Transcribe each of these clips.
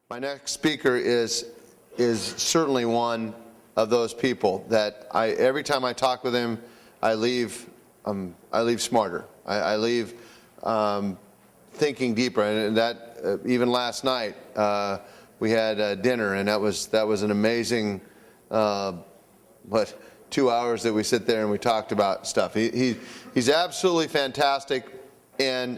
My next speaker is certainly one of those people that every time I talk with him, I leave smarter. I leave thinking deeper, and that even last night we had dinner, and that was an amazing 2 hours that we sit there and we talked about stuff. He's absolutely fantastic, and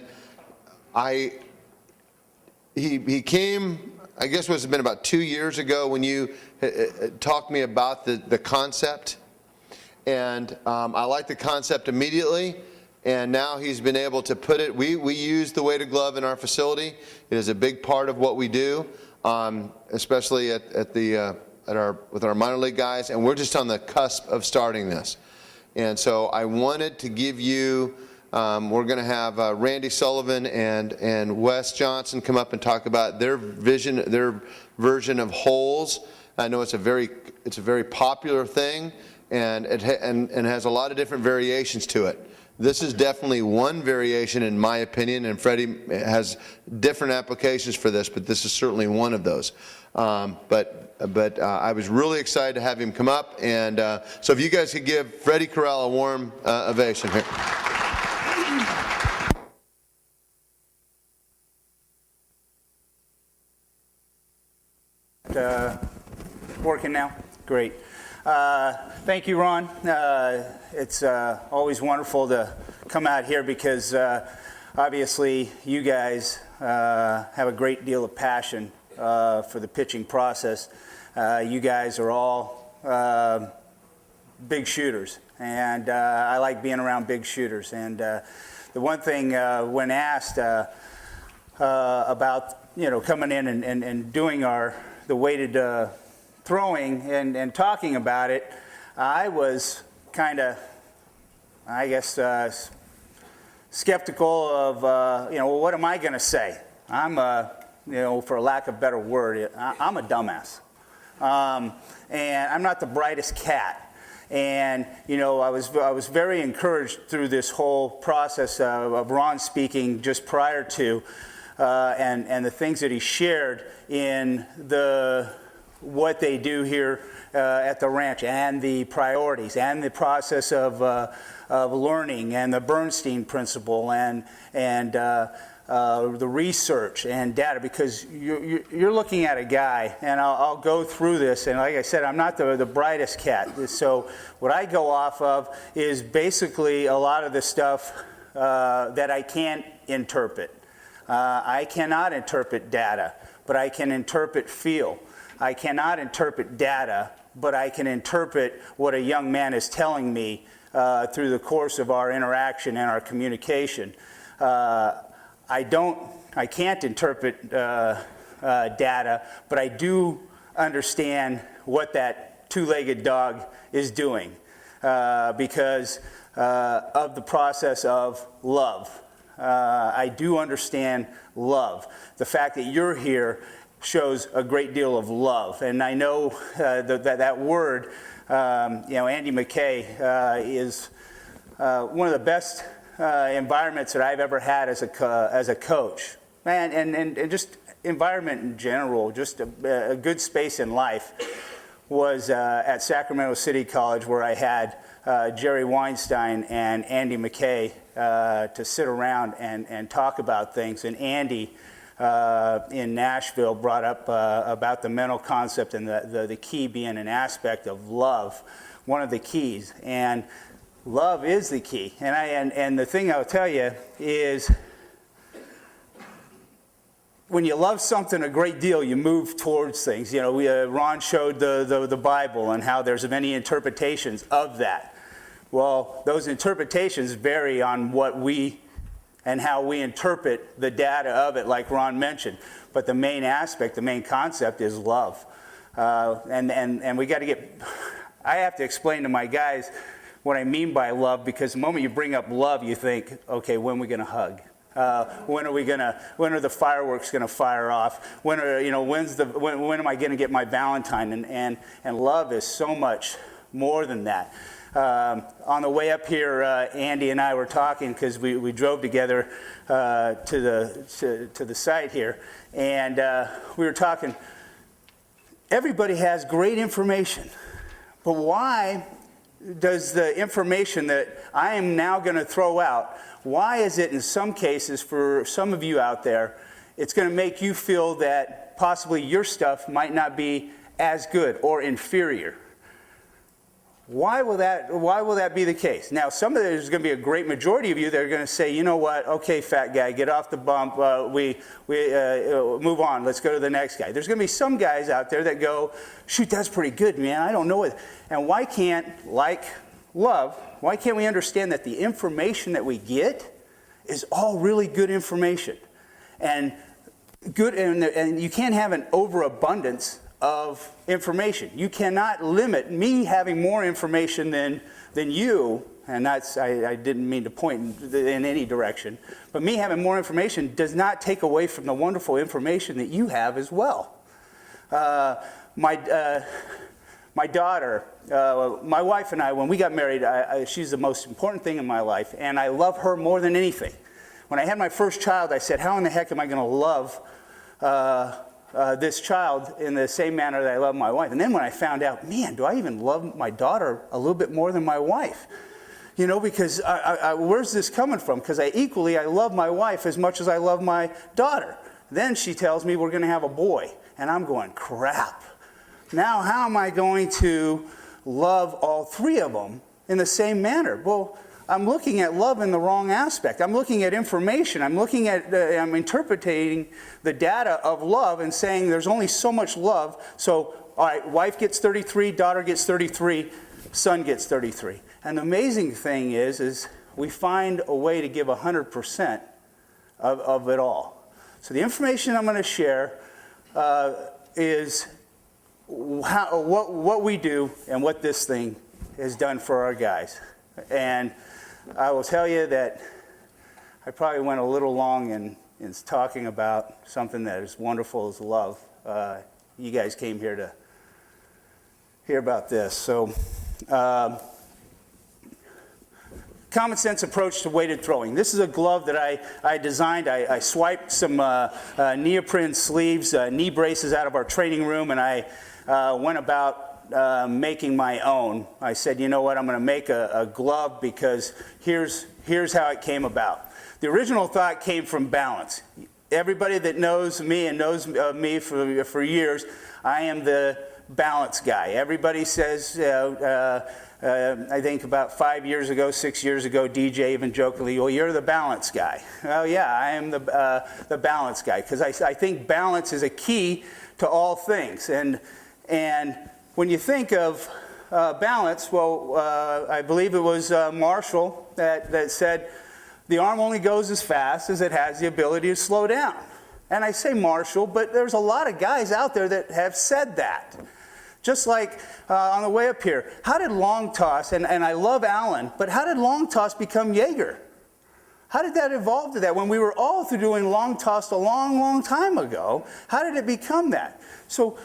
he came, I guess it's been about 2 years ago when you talked to me about the concept, and I liked the concept immediately, and now he's been able to put it. We use the weighted glove in our facility. It is a big part of what we do, especially with our minor league guys, and we're just on the cusp of starting this. And so I wanted to give you, we're going to have Randy Sullivan and Wes Johnson come up and talk about their version of holes. I know it's a very popular thing, and it has a lot of different variations to it. This is definitely one variation in my opinion, and Freddie has different applications for this, but this is certainly one of those. But I was really excited to have him come up, and so if you guys could give Freddie Corral a warm ovation here. Working now? Great. Thank you, Ron. It's always wonderful to come out here because obviously you guys have a great deal of passion for the pitching process. You guys are all big shooters, and I like being around big shooters. And the one thing when asked about coming in and doing the weighted throwing and talking about it, I was kind of, I guess, skeptical of well, what am I going to say? I'm for a lack of a better word, I'm a dumbass. And I'm not the brightest cat. And I was very encouraged through this whole process of Ron speaking just prior to, and the things that he shared in what they do here at the ranch, and the priorities, and the process of learning, and the Bernstein principle, and the research and data, because you're looking at a guy, and I'll go through this, and like I said, I'm not the brightest cat, so what I go off of is basically a lot of the stuff that I can't interpret. I cannot interpret data, but I can interpret feel. I cannot interpret data, but I can interpret what a young man is telling me through the course of our interaction and our communication. I can't interpret data, but I do understand what that two-legged dog is doing because of the process of love. I do understand love. The fact that you're here shows a great deal of love, and I know that word, Andy McKay is one of the best environments that I've ever had as a coach, and just environment in general, just a good space in life, was at Sacramento City College, where I had Jerry Weinstein and Andy McKay to sit around and talk about things. And Andy in Nashville brought up about the mental concept and the key being an aspect of love, one of the keys, and love is the key. And the thing I'll tell you is, when you love something a great deal, you move towards things. Ron showed the Bible and how there's many interpretations of that. Well, those interpretations vary on what we and how we interpret the data of it, like Ron mentioned. But the main aspect, the main concept is love. And we got to I have to explain to my guys what I mean by love, because the moment you bring up love, you think, okay, when are we going to hug? When are the fireworks going to fire off? When am I going to get my Valentine? And love is so much more than that. On the way up here, Andy and I were talking because we drove together to the site here, and we were talking. Everybody has great information, but why does the information that I am now going to throw out, why is it in some cases for some of you out there, it's going to make you feel that possibly your stuff might not be as good or inferior? Why will that be the case? Now, there's going to be a great majority of you that are going to say, you know what, okay, fat guy, get off the bump, we move on, let's go to the next guy. There's going to be some guys out there that go, shoot, that's pretty good, man, I don't know it. And why can't, like love, why can't we understand that the information that we get is all really good information? And you can't have an overabundance of information. You cannot limit me having more information than you, and I didn't mean to point in any direction, but me having more information does not take away from the wonderful information that you have as well. My daughter, my wife and I, when we got married, she's the most important thing in my life, and I love her more than anything. When I had my first child, I said, how in the heck am I going to love this child in the same manner that I love my wife? And then when I found out, man, do I even love my daughter a little bit more than my wife? You know, because where's this coming from? Because I love my wife as much as I love my daughter. Then she tells me we're going to have a boy. And I'm going, crap. Now how am I going to love all three of them in the same manner? Well, I'm looking at love in the wrong aspect. I'm looking at information. I'm interpreting the data of love and saying there's only so much love. So, all right, wife gets 33, daughter gets 33, son gets 33. And the amazing thing is we find a way to give 100% of it all. So the information I'm going to share is what we do and what this thing has done for our guys. And I will tell you that I probably went a little long in talking about something that is wonderful as love. You guys came here to hear about this. So, common sense approach to weighted throwing. This is a glove that I designed. I swiped some neoprene sleeves, knee braces out of our training room, and I went about making my own. I said, you know what, I'm going to make a glove because here's how it came about. The original thought came from balance. Everybody that knows me and knows me for years, I am the balance guy. Everybody says, I think about 5 years ago, 6 years ago, DJ even jokingly, well, you're the balance guy. Well, yeah, I am the balance guy because I think balance is a key to all things. And when you think of balance, well, I believe it was Marshall that said, the arm only goes as fast as it has the ability to slow down. And I say Marshall, but there's a lot of guys out there that have said that. Just like on the way up here, how did long toss, and I love Allen, but how did long toss become Jaeger? How did that evolve to that? When we were all through doing long toss a long, long time ago, how did it become that? So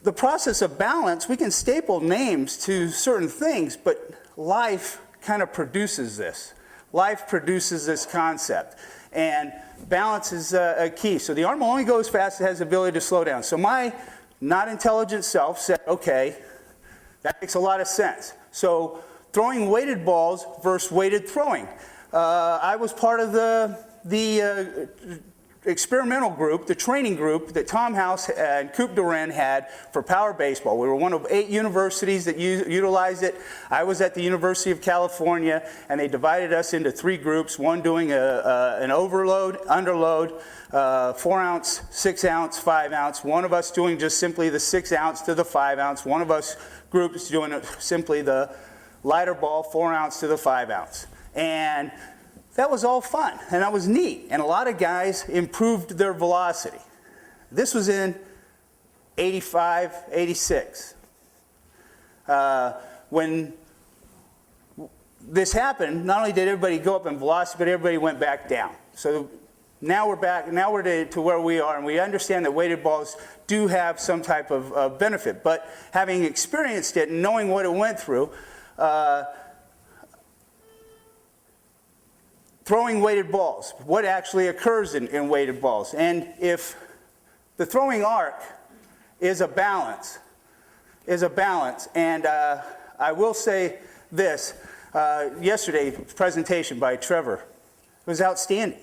the process of balance, we can staple names to certain things, but life kind of produces this. Life produces this concept. And balance is a key. So the arm will only go as fast as it has the ability to slow down. So my not intelligent self said, okay, that makes a lot of sense. So throwing weighted balls versus weighted throwing. I was part of the experimental group, the training group that Tom House and Coop Duran had for power baseball. We were one of 8 universities that utilized it. I was at the University of California, and they divided us into 3 groups, one doing an overload, underload, 4-ounce, 6-ounce, 5-ounce, one of us doing just simply the 6-ounce to the 5-ounce, one of us groups doing simply the lighter ball, 4-ounce to the 5-ounce. And that was all fun, and that was neat, and a lot of guys improved their velocity. This was in 85, 86. When this happened, not only did everybody go up in velocity, but everybody went back down. So now we're back, now we're to where we are, and we understand that weighted balls do have some type of benefit. But having experienced it and knowing what it went through, throwing weighted balls, what actually occurs in weighted balls. And if the throwing arc is a balance, and I will say this, yesterday's presentation by Trevor was outstanding.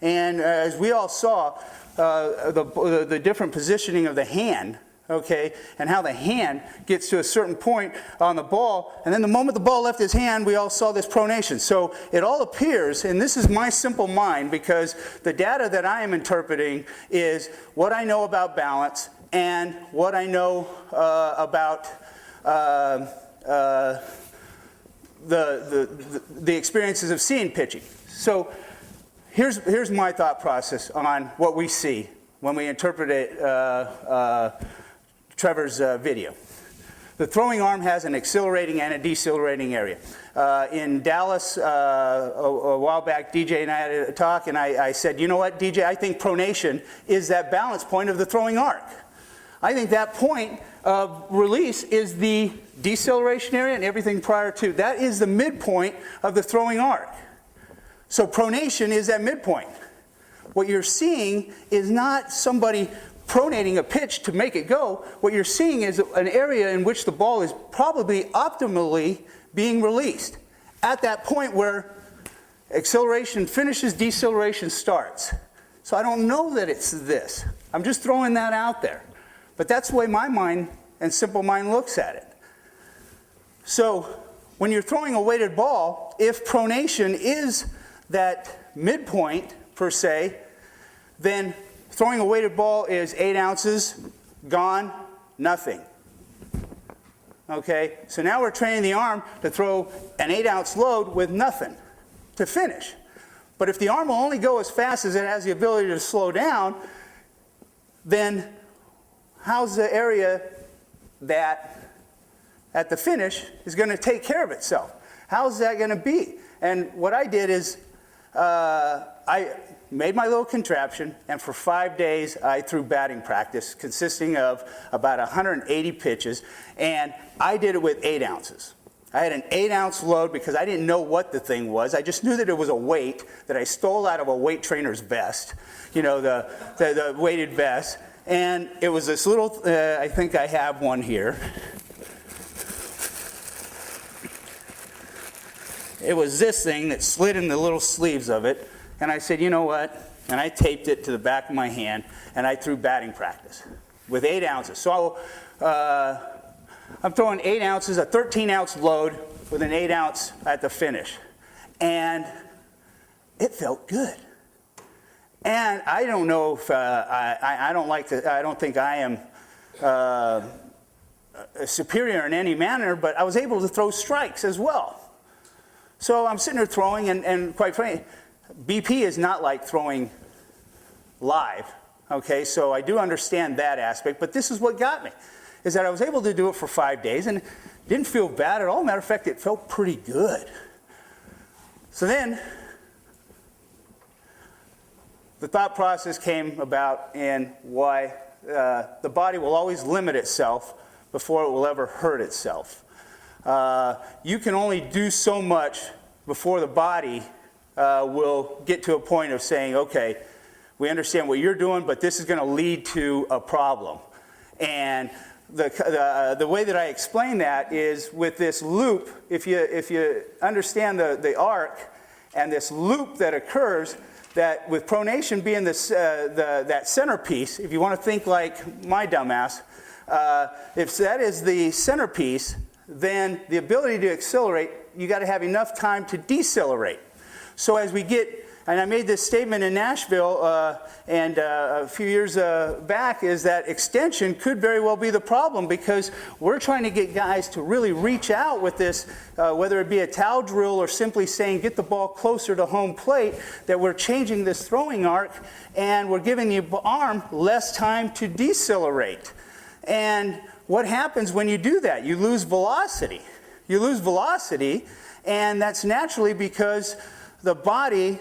And as we all saw, the different positioning of the hand, okay, and how the hand gets to a certain point on the ball, and then the moment the ball left his hand, we all saw this pronation. So it all appears, and this is my simple mind, because the data that I am interpreting is what I know about balance and what I know about the experiences of seeing pitching. So here's my thought process on what we see when we interpret Trevor's video. The throwing arm has an accelerating and a decelerating area. In Dallas, a while back, DJ and I had a talk, and I said, you know what, DJ, I think pronation is that balance point of the throwing arc. I think that point of release is the deceleration area, and everything prior to. That is the midpoint of the throwing arc. So pronation is that midpoint. What you're seeing is not somebody pronating a pitch to make it go. What you're seeing is an area in which the ball is probably optimally being released at that point where acceleration finishes, deceleration starts. So I don't know that it's this. I'm just throwing that out there. But that's the way my mind and simple mind looks at it. So when you're throwing a weighted ball, if pronation is that midpoint per se, then throwing a weighted ball is 8 ounces, gone, nothing. Okay, so now we're training the arm to throw an 8-ounce load with nothing to finish. But if the arm will only go as fast as it has the ability to slow down, then how's the area that at the finish is going to take care of itself? How's that going to be? And what I did is I made my little contraption, and for 5 days I threw batting practice consisting of about 180 pitches, and I did it with 8 ounces. I had an 8-ounce load because I didn't know what the thing was. I just knew that it was a weight that I stole out of a weight trainer's vest, you know, the weighted vest. And it was this little, I think I have one here. It was this thing that slid in the little sleeves of it. And I said, you know what? And I taped it to the back of my hand, and I threw batting practice with 8 ounces. So I'm throwing 8 ounces, a 13-ounce load with an 8-ounce at the finish. And it felt good. And I don't know if I don't think I am superior in any manner, but I was able to throw strikes as well. So I'm sitting there throwing, and quite frankly, BP is not like throwing live, okay? So I do understand that aspect, but this is what got me, is that I was able to do it for 5 days, and it didn't feel bad at all. Matter of fact, it felt pretty good. So then, the thought process came about in why the body will always limit itself before it will ever hurt itself. You can only do so much before the body will get to a point of saying, okay, we understand what you're doing, but this is going to lead to a problem. And the way that I explain that is with this loop. If you understand the arc and this loop that occurs, that with pronation being that centerpiece, if you want to think like my dumbass, if that is the centerpiece, then the ability to accelerate, you got to have enough time to decelerate. So as we get, and I made this statement in Nashville and a few years back, is that extension could very well be the problem, because we're trying to get guys to really reach out with this, whether it be a towel drill or simply saying get the ball closer to home plate, that we're changing this throwing arc and we're giving the arm less time to decelerate. And what happens when you do that? You lose velocity. You lose velocity, and that's naturally because the body,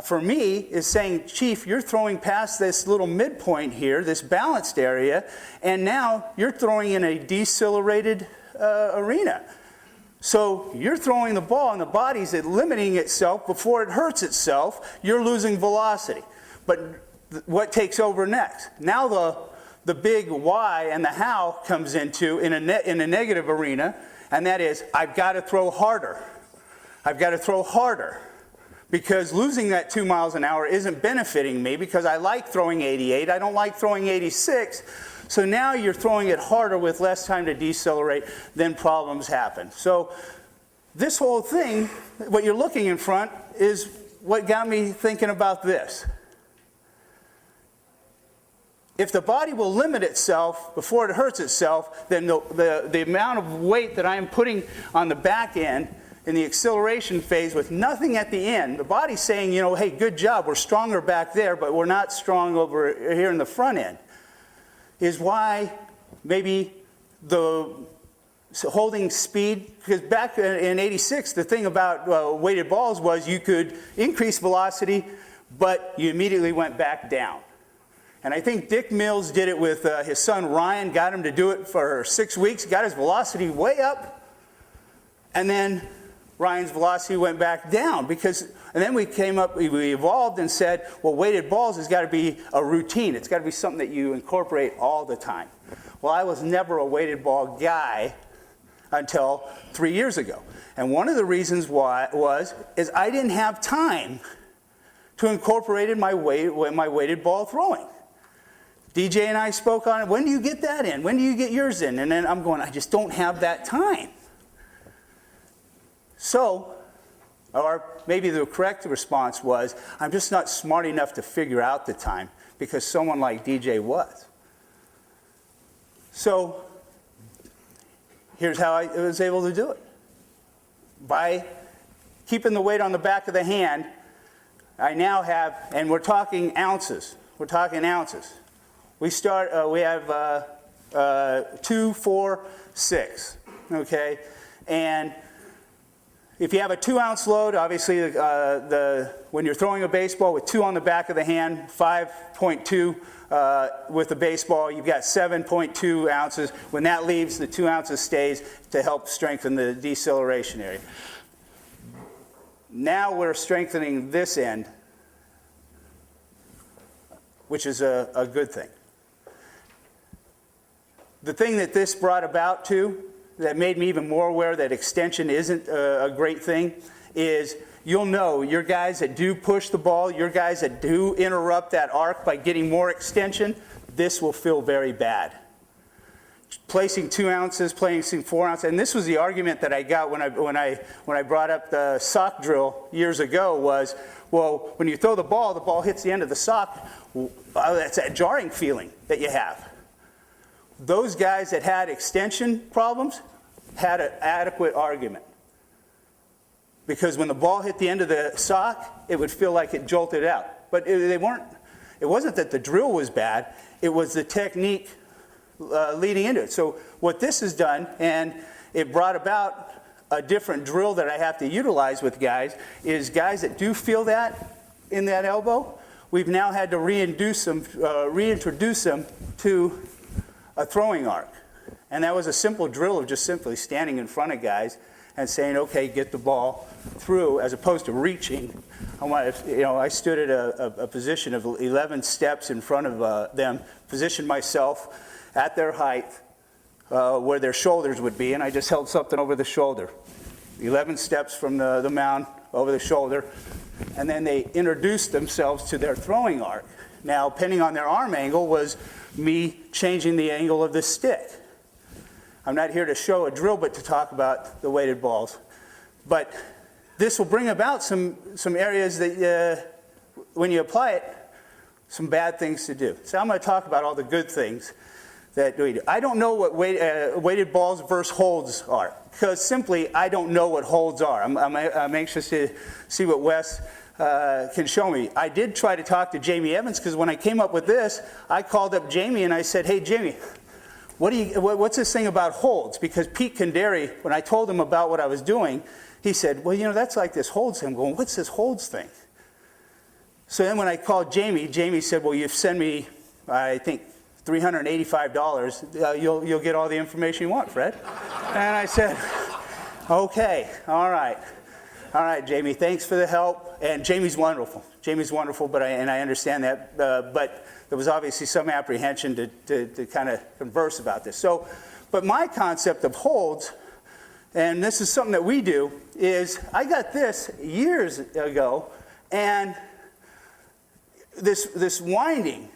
for me, is saying, Chief, you're throwing past this little midpoint here, this balanced area, and now you're throwing in a decelerated arena. So you're throwing the ball and the body's limiting itself before it hurts itself. You're losing velocity. But what takes over next? Now the big why and the how comes into in a negative arena, and that is, I've got to throw harder. I've got to throw harder. Because losing that 2 miles an hour isn't benefiting me, because I like throwing 88. I don't like throwing 86. So now you're throwing it harder with less time to decelerate, then problems happen. So this whole thing, what you're looking in front, is what got me thinking about this. If the body will limit itself before it hurts itself, then the amount of weight that I'm putting on the back end in the acceleration phase with nothing at the end, the body's saying, you know, hey, good job, we're stronger back there, but we're not strong over here in the front end, is why maybe holding speed, because back in 86, the thing about weighted balls was you could increase velocity, but you immediately went back down. And I think Dick Mills did it with his son Ryan, got him to do it for 6 weeks, got his velocity way up, and then Ryan's velocity went back down. And then we evolved and said, well, weighted balls has got to be a routine. It's got to be something that you incorporate all the time. Well, I was never a weighted ball guy until 3 years ago. And one of the reasons why is I didn't have time to incorporate in my weighted ball throwing. DJ and I spoke on it. When do you get that in? When do you get yours in? And then I'm going, I just don't have that time. So, or maybe the correct response was, I'm just not smart enough to figure out the time, because someone like DJ was. So, here's how I was able to do it. By keeping the weight on the back of the hand, I now have, and we're talking ounces. We're talking ounces. We have 2, 4, 6, okay? And if you have a 2-ounce load, obviously when you're throwing a baseball with 2 on the back of the hand, 5.2 with the baseball, you've got 7.2 ounces. When that leaves, the 2 ounces stays to help strengthen the deceleration area. Now we're strengthening this end, which is a good thing. The thing that this brought about too, that made me even more aware that extension isn't a great thing, is you'll know your guys that do push the ball, your guys that do interrupt that arc by getting more extension, this will feel very bad. Placing 2 ounces, placing 4 ounces, and this was the argument that I got when I brought up the sock drill years ago was, well, when you throw the ball hits the end of the sock, that's that jarring feeling that you have. Those guys that had extension problems had an adequate argument. Because when the ball hit the end of the sock, it would feel like it jolted out. But it wasn't that the drill was bad, it was the technique leading into it. So what this has done, and it brought about a different drill that I have to utilize with guys, is guys that do feel that in that elbow, we've now had to reintroduce them to a throwing arc. And that was a simple drill of just simply standing in front of guys and saying, okay, get the ball through, as opposed to reaching. I stood at a position of 11 steps in front of them, positioned myself at their height where their shoulders would be, and I just held something over the shoulder. 11 steps from the mound over the shoulder, and then they introduced themselves to their throwing arc. Now, depending on their arm angle was me changing the angle of the stick. I'm not here to show a drill, but to talk about the weighted balls. But this will bring about some areas that, when you apply it, some bad things to do. So I'm going to talk about all the good things that we do. I don't know what weighted balls versus holds are, because simply I don't know what holds are. I'm anxious to see what Wes can show me. I did try to talk to Jamie Evans, because when I came up with this, I called up Jamie and I said, hey Jamie, what's this thing about holds? Because Pete Condary, when I told him about what I was doing, he said, well, that's like this holds thing. I'm going, what's this holds thing? So then when I called Jamie, Jamie said, well, you send me, I think, $385. You'll get all the information you want, Fred. And I said, Okay, all right. All right, Jamie, thanks for the help. And Jamie's wonderful. Jamie's wonderful, but I understand that. But there was obviously some apprehension to kind of converse about this. So, but my concept of holds, and this is something that we do, is I got this years ago, and this winding,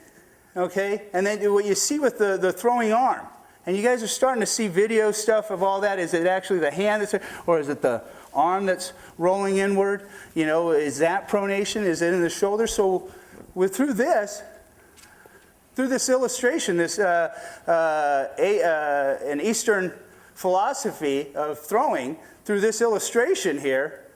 okay? And then what you see with the throwing arm, and you guys are starting to see video stuff of all that. Is it actually the hand that's, or is it the arm that's rolling inward? You know, is that pronation? Is it in the shoulder? So through this illustration, this an Eastern philosophy of throwing, through this illustration here,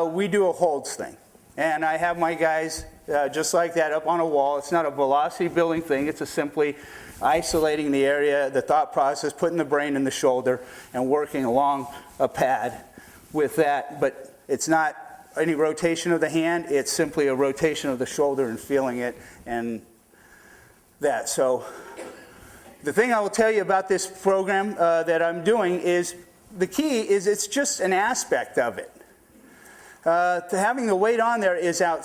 we do a holds thing. And I have my guys just like that up on a wall. It's not a velocity building thing. It's a simply isolating the area, the thought process, putting the brain in the shoulder, and working along a pad with that. But it's not any rotation of the hand. It's simply a rotation of the shoulder and feeling it and that. So the thing I will tell you about this program that I'm doing is the key is it's just an aspect of it. To having the weight on there is a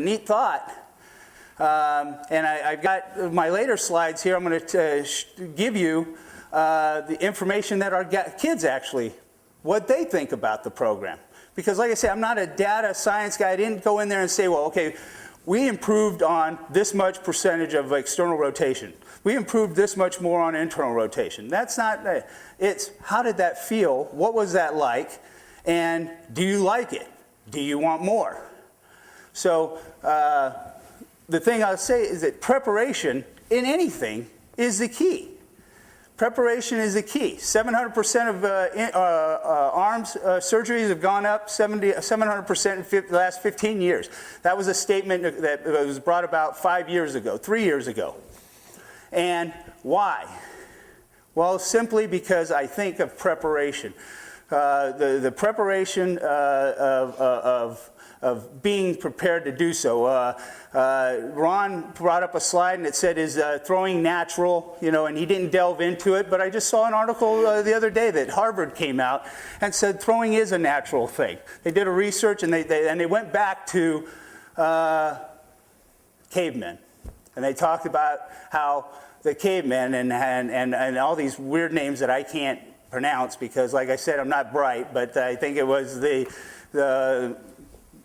neat thought. And I've got my later slides here. I'm going to give you the information that our kids actually, what they think about the program. Because like I said, I'm not a data science guy. I didn't go in there and say, well, okay, we improved on this much percentage of external rotation. We improved this much more on internal rotation. That's not, it's how did that feel? What was that like? And do you like it? Do you want more? So the thing I'll say is that preparation in anything is the key. Preparation is the key. 700% of arms surgeries have gone up, 700% in the last 15 years. That was a statement that was brought about 3 years ago. And why? Well, simply because I think of preparation. The preparation of being prepared to do so. Ron brought up a slide and it said, is throwing natural, you know, and he didn't delve into it, but I just saw an article the other day that Harvard came out and said throwing is a natural thing. They did a research and they went back to cavemen. And they talked about how the cavemen and all these weird names that I can't pronounce because, like I said, I'm not bright, but I think it was the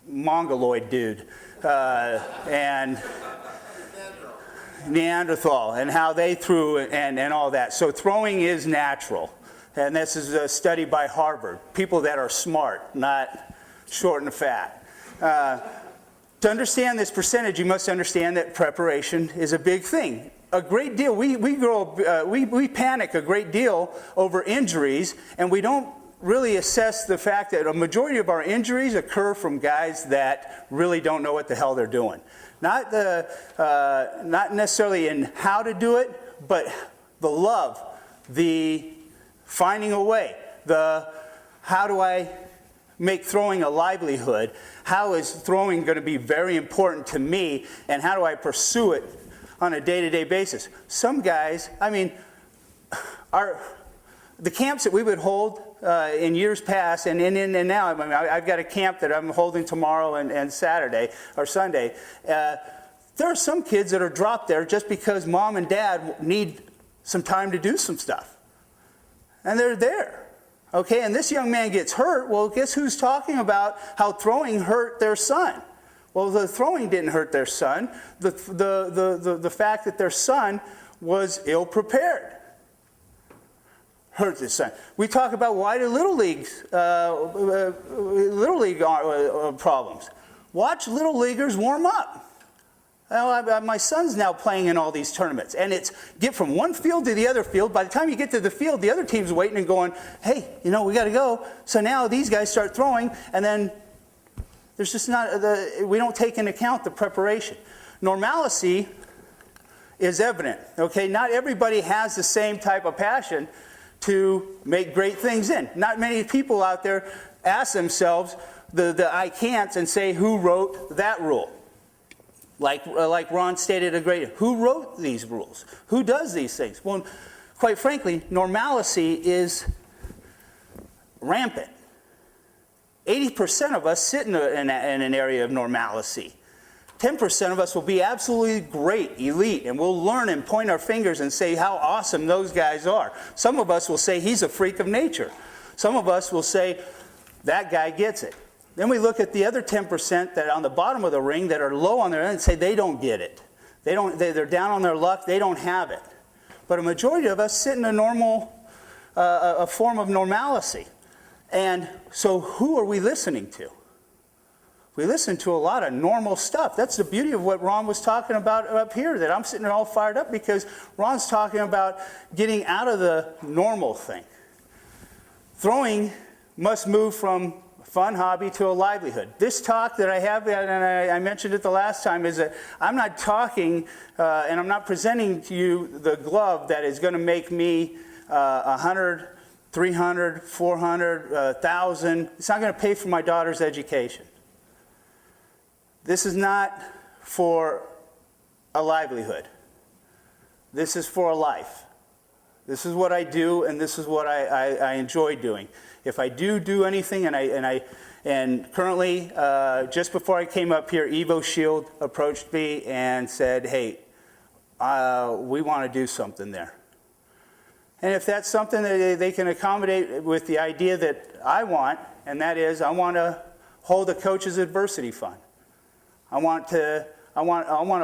Mongoloid dude and Neanderthal and how they threw and all that. So throwing is natural. And this is a study by Harvard. People that are smart, not short and fat. To understand this percentage, you must understand that preparation is a big thing. A great deal, we panic a great deal over injuries, and we don't really assess the fact that a majority of our injuries occur from guys that really don't know what the hell they're doing. Not necessarily in how to do it, but the love, the finding a way, the how do I make throwing a livelihood? How is throwing going to be very important to me, and how do I pursue it on a day-to-day basis? Some guys, I mean, the camps that we would hold in years past, and now, I mean, I've got a camp that I'm holding tomorrow and Saturday or Sunday. There are some kids that are dropped there just because mom and dad need some time to do some stuff, and they're there. Okay, and this young man gets hurt. Well, guess who's talking about how throwing hurt their son? Well, the throwing didn't hurt their son. The fact that their son was ill prepared hurt his son. We talk about why do little league problems. Watch little leaguers warm up. My son's now playing in all these tournaments, and it's get from one field to the other field. By the time you get to the field, the other team's waiting and going, hey, you know, we got to go. So now these guys start throwing, and then there's just not, we don't take into account the preparation. Normalcy is evident, okay? Not everybody has the same type of passion to make great things in. Not many people out there ask themselves the I can'ts and say, who wrote that rule? Like Ron stated who wrote these rules? Who does these things? Well, quite frankly, normalcy is rampant. 80% of us sit in an area of normalcy. 10% of us will be absolutely great, elite, and we'll learn and point our fingers and say how awesome those guys are. Some of us will say he's a freak of nature. Some of us will say that guy gets it. Then we look at the other 10% that are on the bottom of the ring that are low on their end and say they don't get it. They're down on their luck, they don't have it. But a majority of us sit in a normal, a form of normalcy. And so who are we listening to? We listen to a lot of normal stuff. That's the beauty of what Ron was talking about up here, that I'm sitting there all fired up because Ron's talking about getting out of the normal thing. Throwing must move from a fun hobby to a livelihood. This talk that I have, and I mentioned it the last time, is that I'm not talking and I'm not presenting to you the glove that is going to make me 100, 300, 400, 1,000. It's not going to pay for my daughter's education. This is not for a livelihood. This is for a life. This is what I do, and this is what I enjoy doing. If I do anything, and currently, just before I came up here, Evo Shield approached me and said, hey, we want to do something there. And if that's something that they can accommodate with the idea that I want, and that is I want to hold a coach's adversity fund. I want a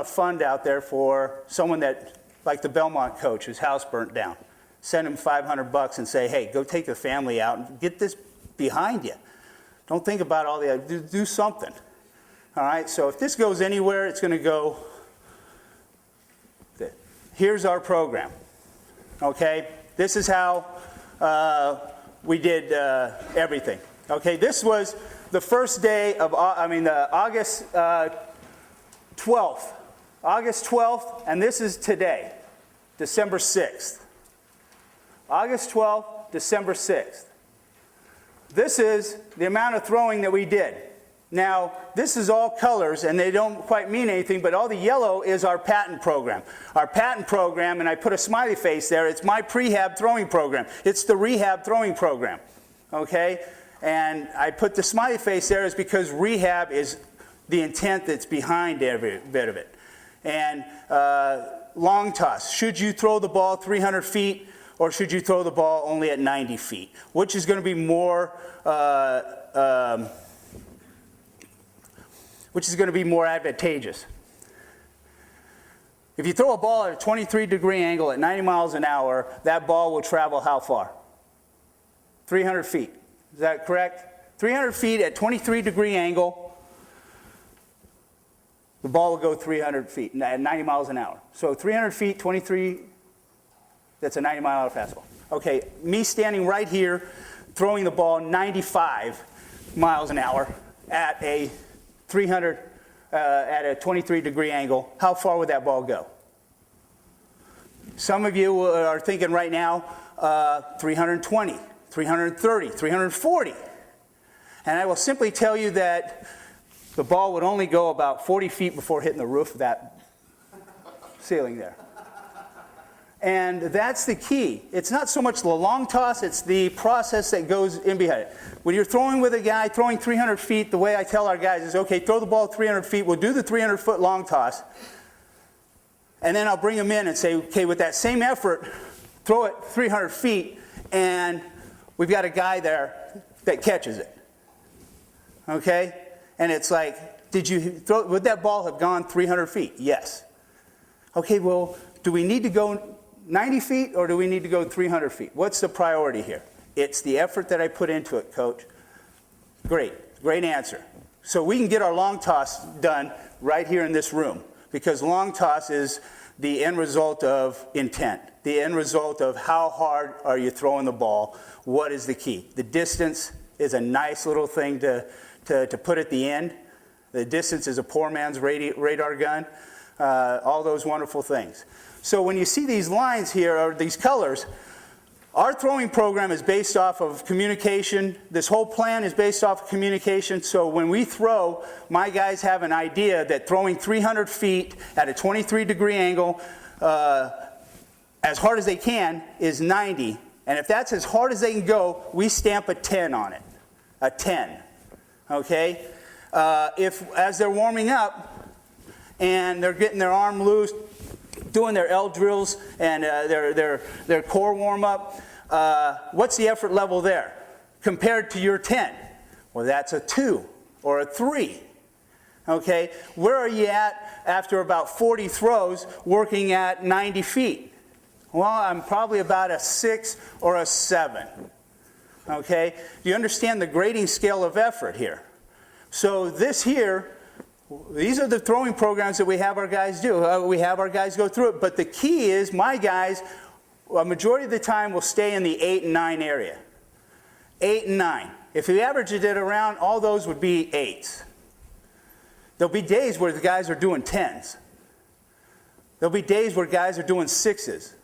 fund out there for someone that, like the Belmont coach whose house burnt down. Send him $500 and say, hey, go take the family out and get this behind you. Don't think about all the other, do something. All right, so if this goes anywhere, it's going to go, here's our program. Okay, this is how we did everything. Okay, this was the first day of, August 12th. August 12th, and this is today, December 6th. August 12th, December 6th. This is the amount of throwing that we did. Now, this is all colors, and they don't quite mean anything, but all the yellow is our patent program. Our patent program, and I put a smiley face there, it's my prehab throwing program. It's the rehab throwing program, okay? And I put the smiley face there is because rehab is the intent that's behind every bit of it. And long toss, should you throw the ball 300 feet or should you throw the ball only at 90 feet? Which is going to be more advantageous? If you throw a ball at a 23-degree angle at 90 miles an hour, that ball will travel how far? 300 feet. Is that correct? 300 feet at 23-degree angle, the ball will go 300 feet at 90 miles an hour. So 300 feet, 23, that's a 90-mile-an-hour fastball. Okay, me standing right here, throwing the ball 95 miles an hour at a 23-degree angle, how far would that ball go? Some of you are thinking right now, 320, 330, 340. And I will simply tell you that the ball would only go about 40 feet before hitting the roof of that ceiling there. And that's the key. It's not so much the long toss, it's the process that goes in behind it. When you're throwing with a guy throwing 300 feet, the way I tell our guys is, okay, throw the ball 300 feet, we'll do the 300-foot long toss, and then I'll bring him in and say, okay, with that same effort, throw it 300 feet, and we've got a guy there that catches it. Okay? And it's like, would that ball have gone 300 feet? Yes. Okay, well, do we need to go 90 feet or do we need to go 300 feet? What's the priority here? It's the effort that I put into it, Coach. Great answer. So we can get our long toss done right here in this room because long toss is the end result of intent, the end result of how hard are you throwing the ball, what is the key. The distance is a nice little thing to put at the end. The distance is a poor man's radar gun, all those wonderful things. So when you see these lines here, or these colors, our throwing program is based off of communication. This whole plan is based off of communication. So when we throw, my guys have an idea that throwing 300 feet at a 23-degree angle as hard as they can is 90. And if that's as hard as they can go, we stamp a 10 on it. A 10. Okay? If as they're warming up and they're getting their arm loose, doing their L drills and their core warm up, what's the effort level there compared to your 10? Well, that's a 2 or a 3. Okay? Where are you at after about 40 throws working at 90 feet? Well, I'm probably about a 6 or a 7. Okay? Do you understand the grading scale of effort here? So this here, these are the throwing programs that we have our guys do. We have our guys go through it. But the key is my guys, a majority of the time, will stay in the 8 and 9 area. 8 and 9. If you averaged it around, all those would be 8s. There'll be days where the guys are doing 10s. There'll be days where guys are doing 6s.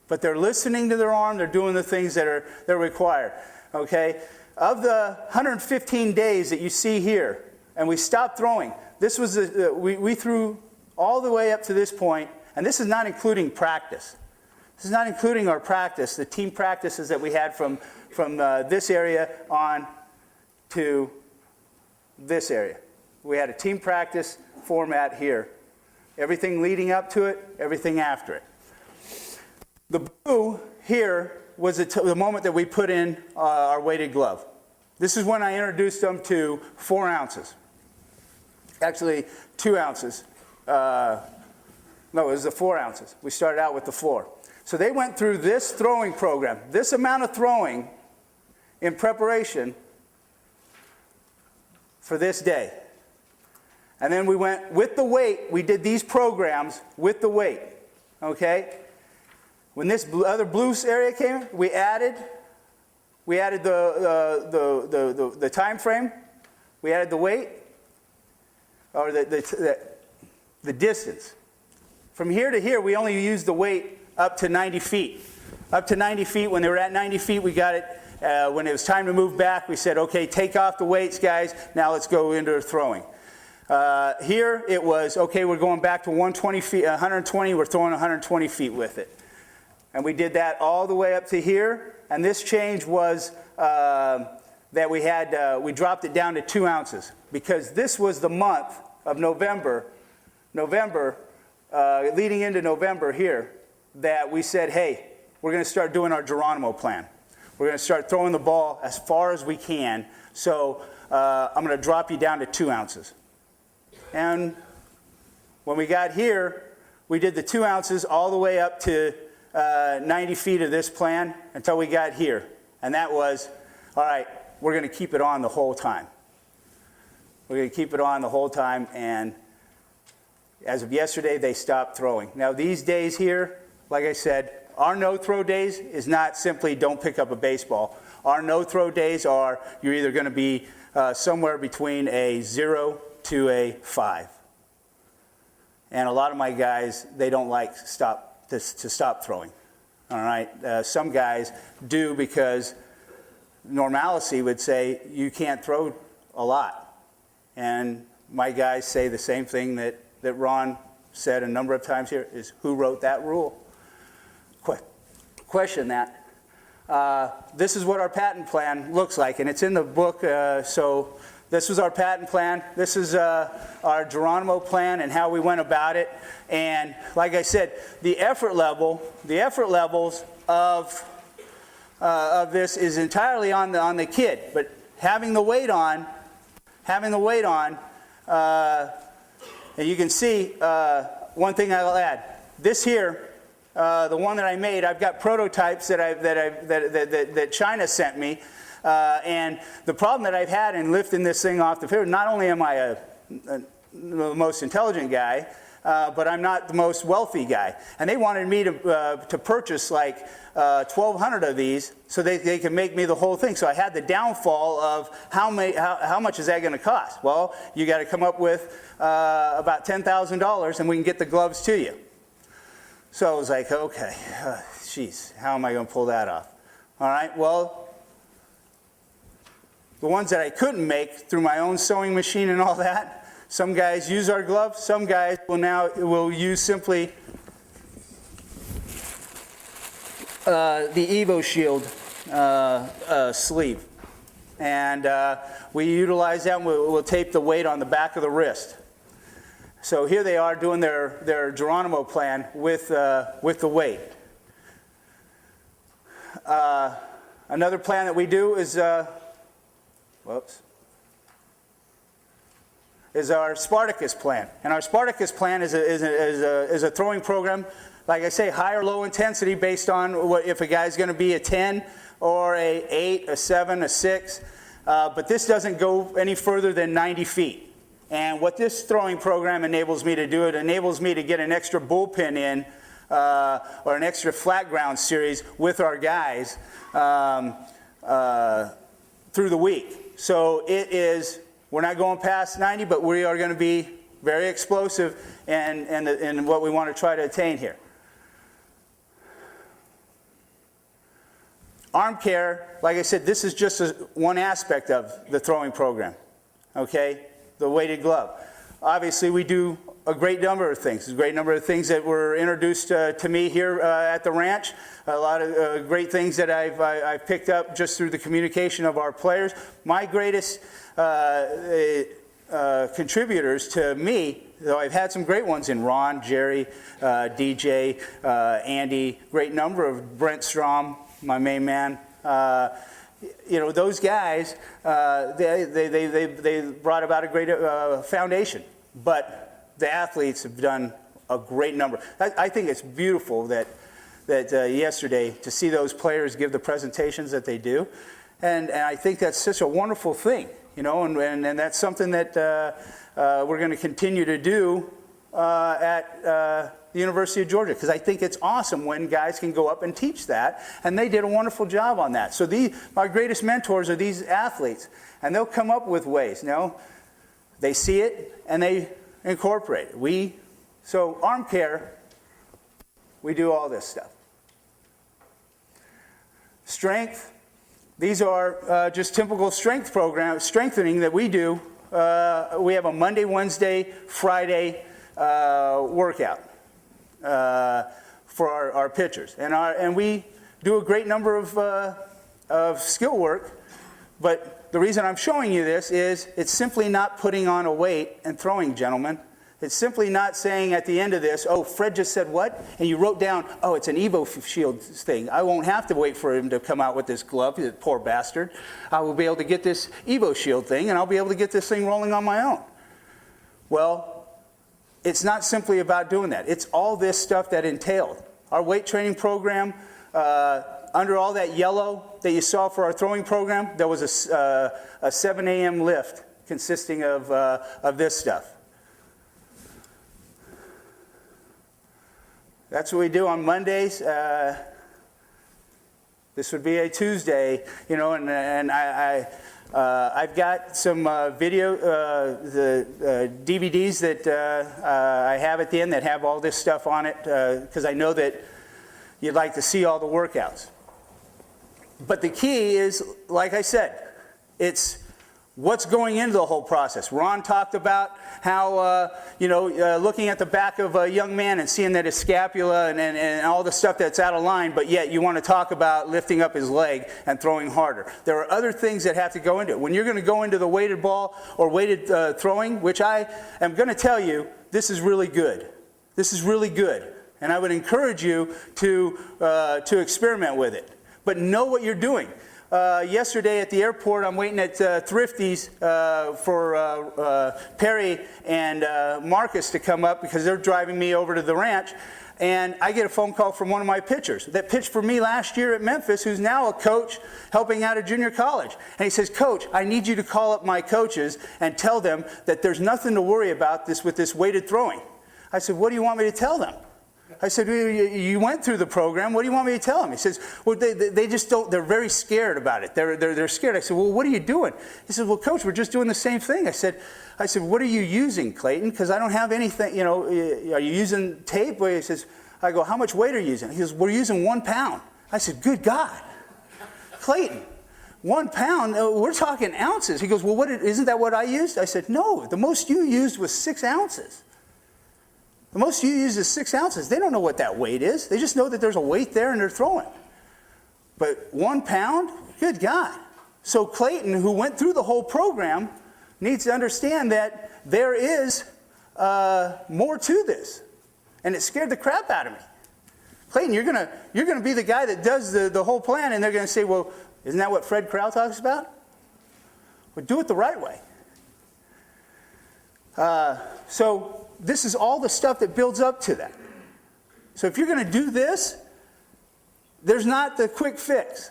But they're listening to their arm, they're doing the things that are required. Okay? Of the 115 days that you see here, and we stopped throwing, this was we threw all the way up to this point, and this is not including practice. This is not including our practice, the team practices that we had from this area on to this area. We had a team practice format here. Everything leading up to it, everything after it. The blue here was the moment that we put in our weighted glove. This is when I introduced them to 4 ounces. Actually, 2 ounces. No, it was the 4 ounces. We started out with the 4. So they went through this throwing program, this amount of throwing in preparation for this day. And then we went with the weight. We did these programs with the weight. Okay? When this other blue area came, we added the time frame. We added the weight, or the distance. From here to here, we only used the weight up to 90 feet. Up to 90 feet. When they were at 90 feet, we got it. When it was time to move back, we said, okay, take off the weights, guys. Now let's go into throwing. Here it was, okay, we're going back to 120 feet, 120. We're throwing 120 feet with it. And we did that all the way up to here. And this change was that we dropped it down to 2 ounces. Because this was the month of November, leading into November here, that we said, hey, we're going to start doing our Geronimo plan. We're going to start throwing the ball as far as we can. So I'm going to drop you down to 2 ounces. And when we got here, we did the 2 ounces all the way up to 90 feet of this plan until we got here. And that was, all right, we're going to keep it on the whole time. We're going to keep it on the whole time. And as of yesterday, they stopped throwing. Now, these days here, like I said, our no-throw days is not simply don't pick up a baseball. Our no-throw days are you're either going to be somewhere between a 0 to a 5. And a lot of my guys, they don't like to stop throwing. All right? Some guys do because normalcy would say you can't throw a lot. And my guys say the same thing that Ron said a number of times here is who wrote that rule? Question that. This is what our patent plan looks like, and it's in the book. So this was our patent plan. This is our Geronimo plan and how we went about it. And like I said, the effort levels of this is entirely on the kid. But having the weight on, and you can see one thing I'll add. This here. The one that I made, I've got prototypes that China sent me, and the problem that I've had in lifting this thing off the field, not only am I the most intelligent guy, but I'm not the most wealthy guy, and they wanted me to purchase like 1,200 of these so they could make me the whole thing. So I had the downfall of how much is that going to cost? Well, you got to come up with about $10,000, and we can get the gloves to you. So I was like, okay, geez, how am I going to pull that off? All right, well, the ones that I couldn't make through my own sewing machine and all that, some guys use our gloves, some guys will use simply the Evo Shield sleeve. And we utilize that, and we'll tape the weight on the back of the wrist. So here they are doing their Geronimo plan with the weight. Another plan that we do is, is our Spartacus plan. And our Spartacus plan is a throwing program, like I say, high or low intensity based on if a guy's going to be a 10 or a 8, a 7, a 6. But this doesn't go any further than 90 feet. And what this throwing program enables me to do, it enables me to get an extra bullpen in or an extra flat ground series with our guys through the week. So it is, we're not going past 90, but we are going to be very explosive in what we want to try to attain here. Arm care, like I said, this is just one aspect of the throwing program, okay? The weighted glove. Obviously, we do a great number of things. There's a great number of things that were introduced to me here at the ranch. A lot of great things that I've picked up just through the communication of our players. My greatest contributors to me, though I've had some great ones in Ron, Jerry, DJ, Andy, great number of Brent Strom, my main man. You know, those guys, they brought about a great foundation. But the athletes have done a great number. I think it's beautiful that yesterday to see those players give the presentations that they do. And I think that's such a wonderful thing, you know, and that's something that we're going to continue to do at the University of Georgia, because I think it's awesome when guys can go up and teach that, and they did a wonderful job on that. So my greatest mentors are these athletes, and they'll come up with ways, you know, they see it and they incorporate it. So arm care, we do all this stuff. Strength, these are just typical strength programs, strengthening that we do. We have a Monday, Wednesday, Friday workout for our pitchers, and we do a great number of skill work. But the reason I'm showing you this is it's simply not putting on a weight and throwing, gentlemen. It's simply not saying at the end of this, oh, Fred just said what? And you wrote down, oh, it's an Evo Shield thing. I won't have to wait for him to come out with this glove, the poor bastard. I will be able to get this Evo Shield thing, and I'll be able to get this thing rolling on my own. Well, it's not simply about doing that. It's all this stuff that entailed. Our weight training program, under all that yellow that you saw for our throwing program, there was a 7 a.m. lift consisting of this stuff. That's what we do on Mondays. This would be a Tuesday, you know, and I've got some video, the DVDs that I have at the end that have all this stuff on it, because I know that you'd like to see all the workouts. But the key is, like I said, it's what's going into the whole process. Ron talked about how, looking at the back of a young man and seeing that his scapula and all the stuff that's out of line, but yet you want to talk about lifting up his leg and throwing harder. There are other things that have to go into it. When you're going to go into the weighted ball or weighted throwing, which I am going to tell you, this is really good. This is really good. And I would encourage you to experiment with it. But know what you're doing. Yesterday at the airport, I'm waiting at Thrifty's for Perry and Marcus to come up because they're driving me over to the ranch. And I get a phone call from one of my pitchers that pitched for me last year at Memphis, who's now a coach helping out at junior college. And he says, Coach, I need you to call up my coaches and tell them that there's nothing to worry about with this weighted throwing. I said, what do you want me to tell them? I said, you went through the program. What do you want me to tell them? He says, well, they just don't, they're very scared about it. They're scared. I said, well, what are you doing? He said, well, Coach, we're just doing the same thing. I said, what are you using, Clayton? Because I don't have anything, you know, are you using tape? He says, I go, how much weight are you using? He says, we're using 1 pound. I said, good God, Clayton, 1 pound, we're talking ounces. He goes, well, isn't that what I used? I said, no, the most you used was 6 ounces. The most you use is 6 ounces. They don't know what that weight is. They just know that there's a weight there and they're throwing. But 1 pound? Good God. So Clayton, who went through the whole program, needs to understand that there is more to this. And it scared the crap out of me. Clayton, you're gonna be the guy that does the whole plan, and they're gonna say, well, isn't that what Fred Krause talks about? Well, do it the right way. So this is all the stuff that builds up to that. So if you're gonna do this, there's not the quick fix.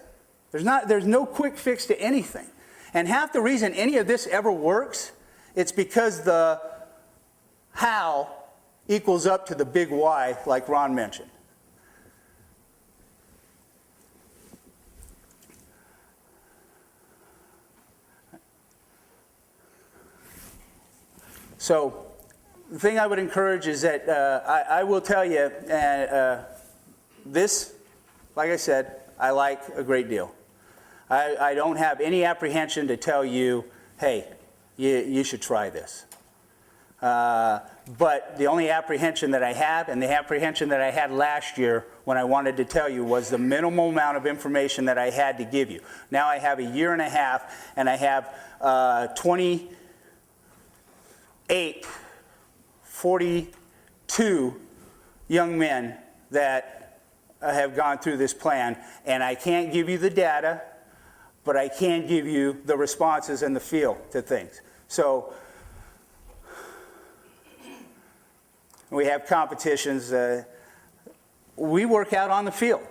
There's no quick fix to anything. And half the reason any of this ever works, it's because the how equals up to the big why, like Ron mentioned. So the thing I would encourage is that I will tell you, this, like I said, I like a great deal. I don't have any apprehension to tell you, hey, you should try this. But the only apprehension that I have, and the apprehension that I had last year when I wanted to tell you, was the minimal amount of information that I had to give you. Now I have a year and a half, and I have 42 young men that have gone through this plan, and I can't give you the data, but I can give you the responses and the feel to things. So we have competitions. We work out on the field.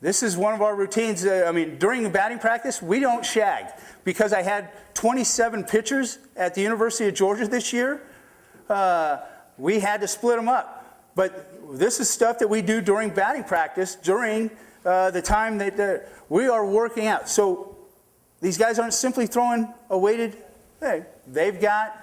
This is one of our routines. During batting practice, we don't shag. Because I had 27 pitchers at the University of Georgia this year, we had to split them up. But this is stuff that we do during batting practice, during the time that we are working out. So these guys aren't simply throwing a weighted thing. They've got,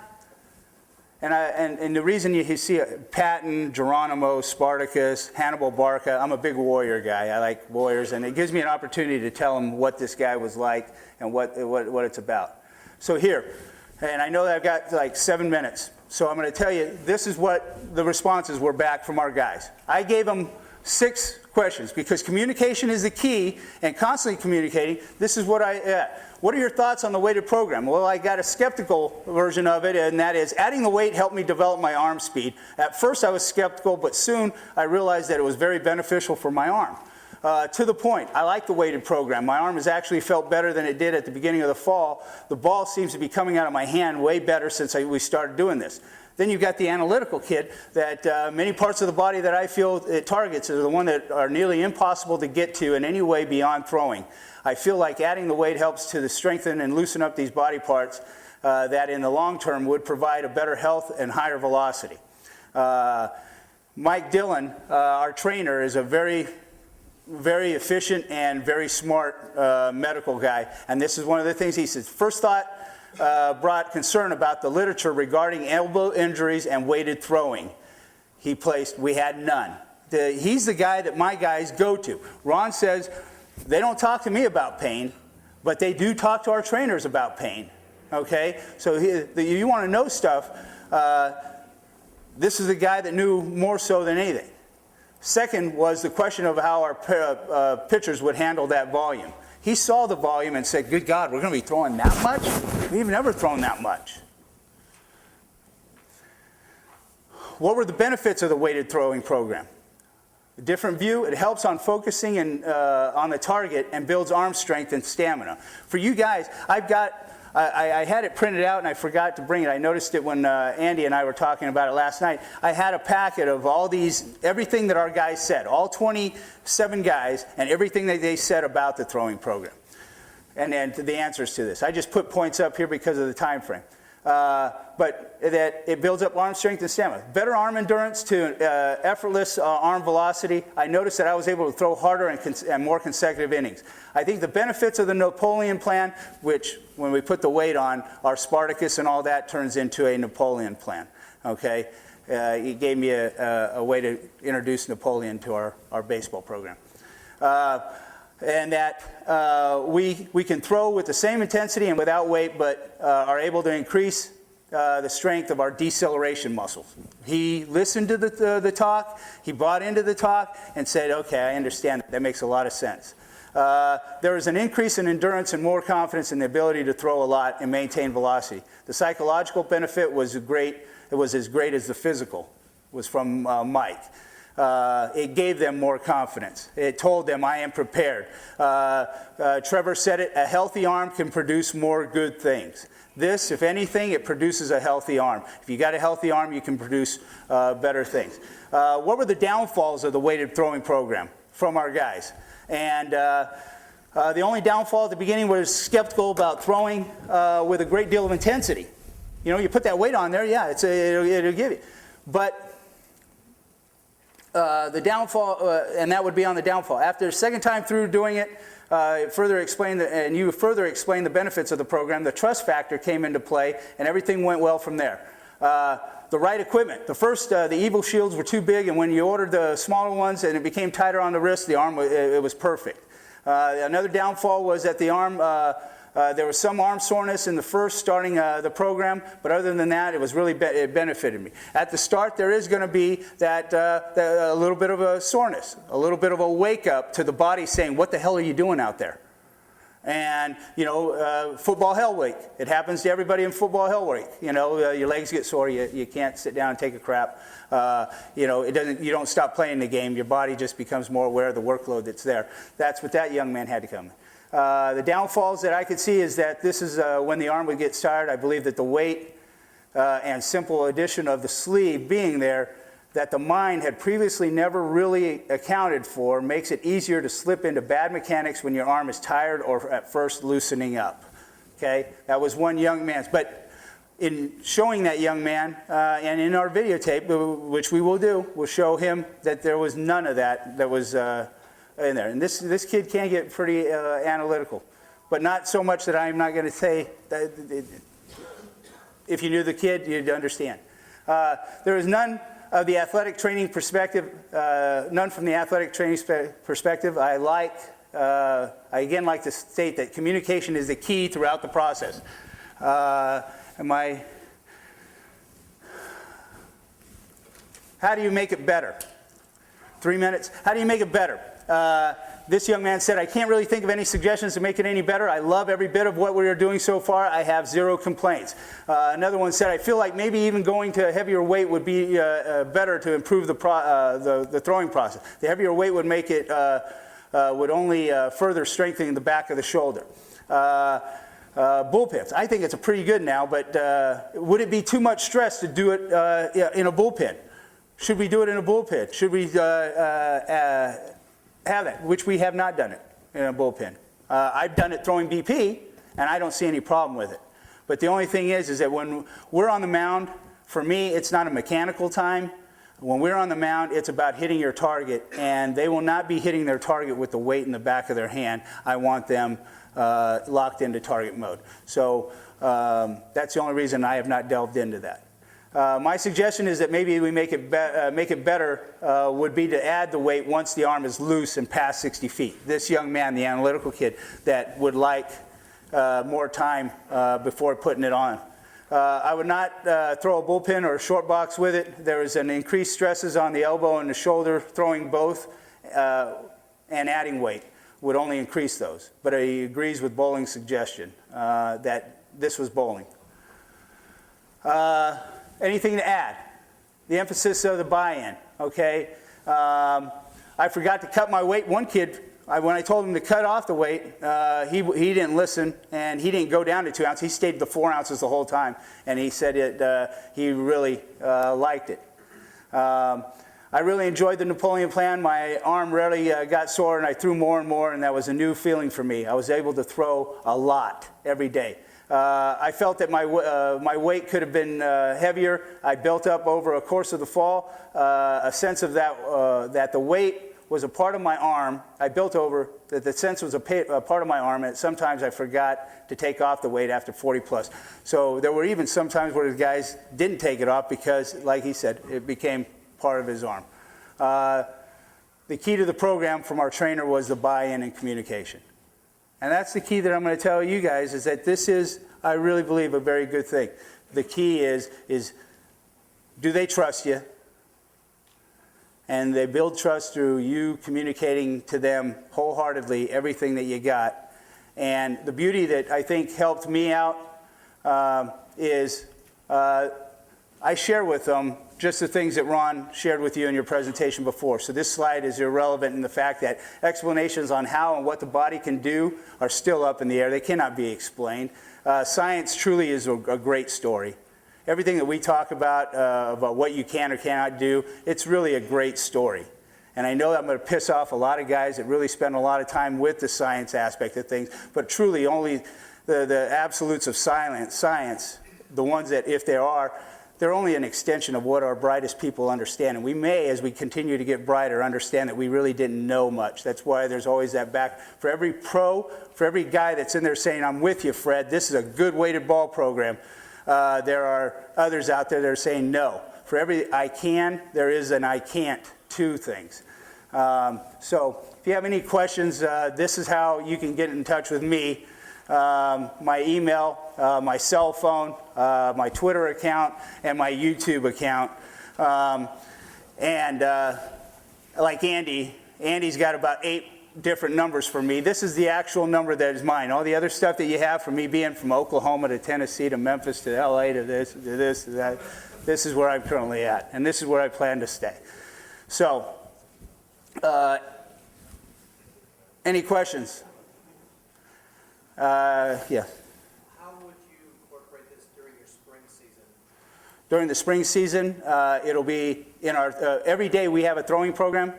and the reason you see Patton, Geronimo, Spartacus, Hannibal Barca, I'm a big Warrior guy. I like Warriors, and it gives me an opportunity to tell them what this guy was like and what it's about. So here, and I know that I've got like 7 minutes, so I'm going to tell you, this is what the responses were back from our guys. I gave them 6 questions, because communication is the key, and constantly communicating. This is what what are your thoughts on the weighted program? Well, I got a skeptical version of it, and that is, adding the weight helped me develop my arm speed. At first I was skeptical, but soon I realized that it was very beneficial for my arm. To the point, I like the weighted program. My arm has actually felt better than it did at the beginning of the fall. The ball seems to be coming out of my hand way better since we started doing this. Then you've got the analytical kid that many parts of the body that I feel it targets are the one that are nearly impossible to get to in any way beyond throwing. I feel like adding the weight helps to strengthen and loosen up these body parts that in the long term would provide a better health and higher velocity. Mike Dillon, our trainer, is a very efficient and very smart medical guy. And this is one of the things he says. First thought brought concern about the literature regarding elbow injuries and weighted throwing. We had none. He's the guy that my guys go to. Ron says, they don't talk to me about pain, but they do talk to our trainers about pain. Okay? So you want to know stuff, this is the guy that knew more so than anything. Second was the question of how our pitchers would handle that volume. He saw the volume and said, good God, we're going to be throwing that much? We've never thrown that much. What were the benefits of the weighted throwing program? A different view, it helps on focusing and on the target and builds arm strength and stamina. For you guys, I had it printed out and I forgot to bring it. I noticed it when Andy and I were talking about it last night. I had a packet of all these, everything that our guys said, all 27 guys, and everything that they said about the throwing program. And the answers to this. I just put points up here because of the time frame. But that it builds up arm strength and stamina. Better arm endurance to effortless arm velocity. I noticed that I was able to throw harder and more consecutive innings. I think the benefits of the Napoleon plan, which when we put the weight on, our Spartacus and all that turns into a Napoleon plan. Okay? He gave me a way to introduce Napoleon to our baseball program. And that we can throw with the same intensity and without weight, but are able to increase the strength of our deceleration muscles. He listened to the talk, he bought into the talk, and said, okay, I understand, that makes a lot of sense. There was an increase in endurance and more confidence in the ability to throw a lot and maintain velocity. The psychological benefit was great. It was as great as the physical, was from Mike. It gave them more confidence. It told them, I am prepared. Trevor said it, a healthy arm can produce more good things. This, if anything, it produces a healthy arm. If you got a healthy arm, you can produce better things. What were the downfalls of the weighted throwing program from our guys? And the only downfall at the beginning was skeptical about throwing with a great deal of intensity. You know, you put that weight on there, yeah, it'll give you. But the downfall, and that would be on the downfall. After the second time through doing it, you further explained the benefits of the program, the trust factor came into play, and everything went well from there. The right equipment. The first, the Evil Shields were too big, and when you ordered the smaller ones and it became tighter on the wrist, the arm, it was perfect. Another downfall was that the arm, there was some arm soreness in the first starting the program, but other than that, it was really it benefited me. At the start, there is going to be that a little bit of a soreness, a little bit of a wake up to the body saying, "What the hell are you doing out there?" And you know, football hell week. It happens to everybody in football hell week. You know, your legs get sore. You can't sit down and take a crap. You know, it doesn't. You don't stop playing the game. Your body just becomes more aware of the workload that's there. That's what that young man had to come. The downfalls that I could see is that this is when the arm would get tired. I believe that the weight and simple addition of the sleeve being there, that the mind had previously never really accounted for, makes it easier to slip into bad mechanics when your arm is tired or at first loosening up. Okay, that was one young man's. But in showing that young man, and in our videotape, which we will do, we'll show him that there was none of that was in there. And this kid can get pretty analytical, but not so much that I'm not going to say that if you knew the kid, you'd understand. There is none of the athletic training perspective, none from the athletic training perspective. I again like to state that communication is the key throughout the process. How do you make it better? 3 minutes. How do you make it better? This young man said, I can't really think of any suggestions to make it any better. I love every bit of what we are doing so far. I have zero complaints. Another one said, I feel like maybe even going to a heavier weight would be better to improve the throwing process. The heavier weight would make it, would only further strengthen the back of the shoulder. Bullpens. I think it's a pretty good now, but would it be too much stress to do it in a bullpen? Should we do it in a bullpen? Should we have that, which we have not done it in a bullpen. I've done it throwing BP, and I don't see any problem with it. But the only thing is that when we're on the mound, for me, it's not a mechanical time. When we're on the mound, it's about hitting your target, and they will not be hitting their target with the weight in the back of their hand. I want them locked into target mode. So that's the only reason I have not delved into that. My suggestion is that maybe we make it better would be to add the weight once the arm is loose and past 60 feet. This young man, the analytical kid, that would like more time before putting it on. I would not throw a bullpen or a short box with it. There is an increased stresses on the elbow and the shoulder. Throwing both and adding weight would only increase those. But he agrees with Bowling's suggestion that this was bowling. Anything to add? The emphasis of the buy-in, okay? I forgot to cut my weight. One kid, when I told him to cut off the weight, he didn't listen, and he didn't go down to 2 ounces. He stayed to 4 ounces the whole time, and he said he really liked it. I really enjoyed the Napoleon plan. My arm rarely got sore, and I threw more and more, and that was a new feeling for me. I was able to throw a lot every day. I felt that my weight could have been heavier. I built up over a course of the fall a sense of that the weight was a part of my arm. I built over that the sense was a part of my arm, and sometimes I forgot to take off the weight after 40 plus. So there were even some times where the guys didn't take it off because, like he said, it became part of his arm. The key to the program from our trainer was the buy-in and communication. And that's the key that I'm going to tell you guys, is that this is, I really believe, a very good thing. The key is do they trust you? And they build trust through you communicating to them wholeheartedly everything that you got. And the beauty that I think helped me out is I share with them just the things that Ron shared with you in your presentation before. So this slide is irrelevant in the fact that explanations on how and what the body can do are still up in the air. They cannot be explained. Science truly is a great story. Everything that we talk about what you can or cannot do, it's really a great story. And I know I'm going to piss off a lot of guys that really spend a lot of time with the science aspect of things, but truly only the absolutes of science, the ones that, if there are, they're only an extension of what our brightest people understand. And we may, as we continue to get brighter, understand that we really didn't know much. That's why there's always that back. For every pro, for every guy that's in there saying, I'm with you, Fred, this is a good weighted ball program, there are others out there that are saying no. For every I can, there is an I can't to things. So if you have any questions, this is how you can get in touch with me. My email, my cell phone, my Twitter account, and my YouTube account. Like Andy's got about 8 different numbers for me. This is the actual number that is mine. All the other stuff that you have for me being from Oklahoma to Tennessee to Memphis to LA to this to that, this is where I'm currently at, and this is where I plan to stay. So, any questions? Yeah. How would you incorporate this during your spring season? During the spring season, it'll be in our, every day we have a throwing program.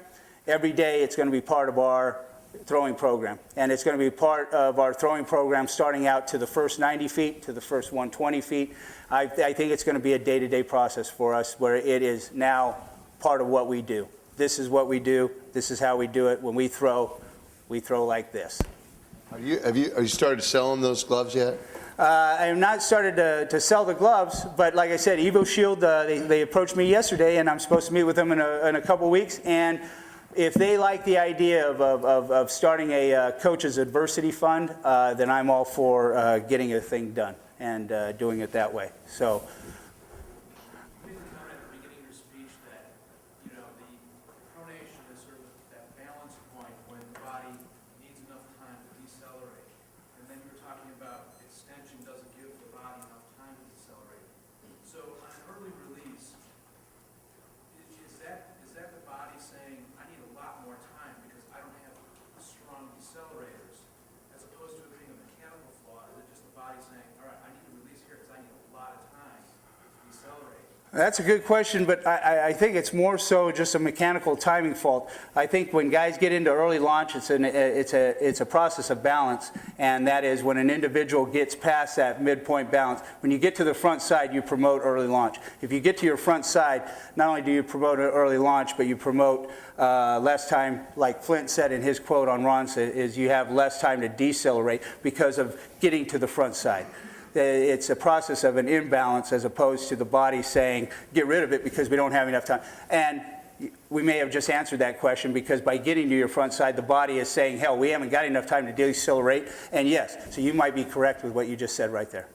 Every day it's going to be part of our throwing program. And it's going to be part of our throwing program starting out to the first 90 feet, to the first 120 feet. I think it's going to be a day-to-day process for us where it is now part of what we do. This is what we do. This is how we do it. When we throw like this. Have you started selling those gloves yet? I have not started to sell the gloves, but like I said, Evo Shield, they approached me yesterday, and I'm supposed to meet with them in a couple weeks. And if they like the idea of starting a coach's adversity fund, then I'm all for getting a thing done and doing it that way. So. You made the comment at the beginning of your speech that, you know, the pronation is sort of that balance point when the body needs enough time to decelerate. And then you were talking about extension doesn't give the body enough time to decelerate. So on an early release, is that the body saying, I need a lot more time because I don't have strong decelerators, as opposed to it being a mechanical flaw? Is it just the body saying, all right, I need to release here because I need a lot of time to decelerate? That's a good question, but I think it's more so just a mechanical timing fault. I think when guys get into early launch, it's a process of balance, and that is when an individual gets past that midpoint balance. When you get to the front side, you promote early launch. If you get to your front side, not only do you promote an early launch, but you promote less time, like Flint said in his quote on Ron's, is you have less time to decelerate because of getting to the front side. It's a process of an imbalance as opposed to the body saying, get rid of it because we don't have enough time. And we may have just answered that question because by getting to your front side, the body is saying, hell, we haven't got enough time to decelerate. And yes, so you might be correct with what you just said right there.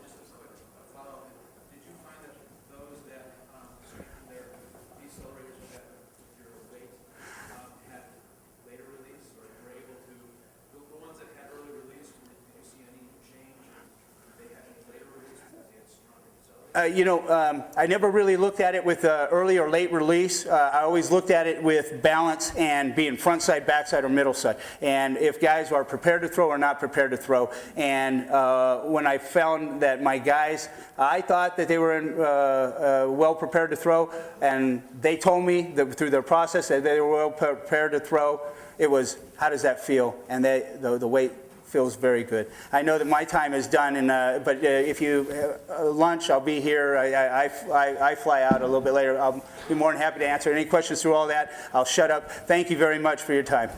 Just a quick follow-up. Did you find that those that strengthened their decelerators with your weight had later release, or were able to, the ones that had early release, did you see any change? They had any later release, or they had stronger decelerators? I never really looked at it with early or late release. I always looked at it with balance and being front side, back side, or middle side. And if guys are prepared to throw or not prepared to throw. And when I found that my guys, I thought that they were well prepared to throw, and they told me that through their process that they were well prepared to throw. It was, how does that feel? And the weight feels very good. I know that my time is done, and but if you lunch, I'll be here. I fly out a little bit later. I'll be more than happy to answer any questions through all that. I'll shut up. Thank you very much for your time.